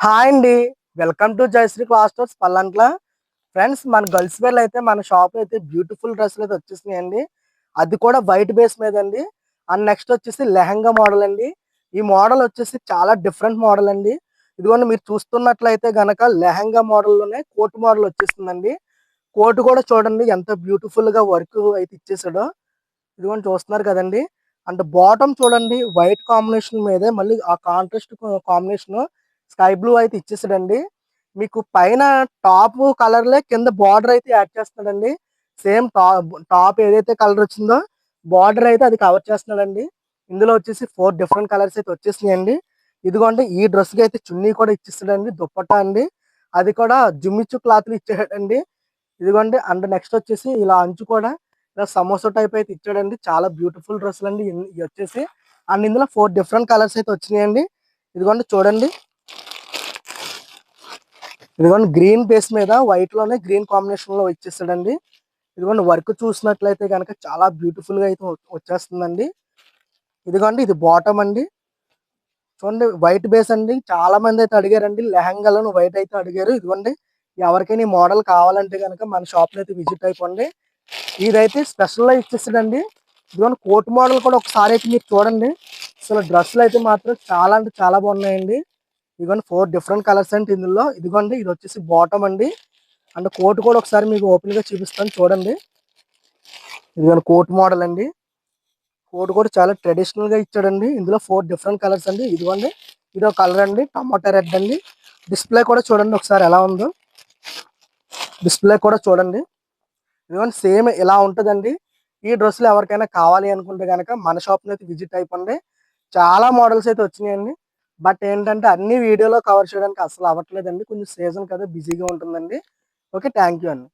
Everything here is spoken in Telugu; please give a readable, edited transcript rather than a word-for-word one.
హాయ్ అండి. Welcome to Jayashree class stores Pallantla. Friends, మన గర్ల్స్ వేర్ అయితే మన షాప్ అయితే బ్యూటిఫుల్ డ్రెస్సులు అయితే వచ్చేసినాయండి. అది కూడా వైట్ బేస్ మీద అండి. అండ్ నెక్స్ట్ వచ్చేసి లెహంగా మోడల్ అండి. ఈ మోడల్ వచ్చేసి చాలా డిఫరెంట్ మోడల్ అండి. ఇదిగోండి, మీరు చూస్తున్నట్లయితే గనక లెహంగా మోడల్లోనే కోట్ మోడల్ వచ్చేస్తుందండి. కోట్ కూడా చూడండి ఎంత బ్యూటిఫుల్ గా వర్క్ అయితే ఇచ్చేసాడో. ఇదిగోండి చూస్తున్నారు కదండి. అండ్ బాటమ్ చూడండి, వైట్ కాంబినేషన్ మీదే మళ్ళీ ఆ కాంట్రాస్ట్ కాంబినేషన్ స్కై బ్లూ అయితే ఇచ్చేసాడండి. మీకు పైన టాప్ కలర్లే కింద బార్డర్ అయితే యాడ్ చేస్తున్నాడండి. సేమ్ టాప్ ఏదైతే కలర్ వచ్చిందో బార్డర్ అయితే అది కవర్ చేస్తున్నాడండి. ఇందులో వచ్చేసి 4 డిఫరెంట్ కలర్స్ అయితే వచ్చేసినాయండి. ఇదిగోండి, ఈ డ్రెస్ కి అయితే చున్నీ కూడా ఇచ్చేస్తాడండి, దుప్పట్టా అండి. అది కూడా జుమ్మిచ్చు క్లాత్ ఇచ్చాడండి. ఇదిగోండి, అండ్ నెక్స్ట్ వచ్చేసి ఇలా అంచు కూడా ఇలా సమోసా టైప్ అయితే ఇచ్చాడండి. చాలా బ్యూటిఫుల్ డ్రెస్సులు అండి ఇవి వచ్చేసి. అండ్ ఇందులో 4 డిఫరెంట్ కలర్స్ అయితే వచ్చినాయండి. ఇదిగోండి చూడండి, ఇదిగోండి గ్రీన్ బేస్ మీద వైట్ లోనే గ్రీన్ కాంబినేషన్ లో ఇచ్చేస్తాడండి. ఇదిగోండి, వర్క్ చూసినట్లయితే కనుక చాలా బ్యూటిఫుల్ గా అయితే వచ్చేస్తుందండి. ఇదిగోండి, ఇది బాటమ్ అండి. చూడండి, వైట్ బేస్ అండి. చాలా మంది అయితే అడిగారండి లెహంగాలను వైట్ అయితే అడిగారు. ఇదిగోండి, ఎవరికైనా ఈ మోడల్ కావాలంటే కనుక మన షాప్ లో అయితే విజిట్ అయిపోండి. ఇదైతే స్పెషల్ గా ఇచ్చేస్తాడండి. ఇదిగోండి, కోట్ మోడల్ కూడా ఒకసారి అయితే మీరు చూడండి. అసలు డ్రెస్సులు అయితే మాత్రం చాలా అంటే చాలా బాగున్నాయండి. ఇదిగోండి, 4 డిఫరెంట్ కలర్స్ అంటే ఇందులో. ఇదిగోండి, ఇది వచ్చేసి బాటమ్ అండి. అండ్ కోట్ కూడా ఒకసారి మీకు ఓపెన్ గా చూపిస్తాను చూడండి. ఇదిగోండి, కోట్ మోడల్ అండి. కోట్ కూడా చాలా ట్రెడిషనల్ గా ఇచ్చాడండి. ఇందులో 4 డిఫరెంట్ కలర్స్ అండి. ఇదిగోండి, ఇదో కలర్ అండి, టమాటా రెడ్ అండి. డిస్ప్లే కూడా చూడండి ఒకసారి ఎలా ఉందో. డిస్ప్లే కూడా చూడండి. ఇదిగోండి, సేమ్ ఇలా ఉంటుందండి. ఈ డ్రెస్సులు ఎవరికైనా కావాలి అనుకుంటే కనుక మన షాప్ అయితే విజిట్ అయిపోండి. చాలా మోడల్స్ అయితే వచ్చినాయండి. బట్ ఏంటంటే అన్ని వీడియోలో కవర్ చేయడానికి అసలు అవ్వట్లేదండి. కొంచెం సీజన్ కదా, బిజీగా ఉంటుందండి. ఓకే, థ్యాంక్ యూ అండి.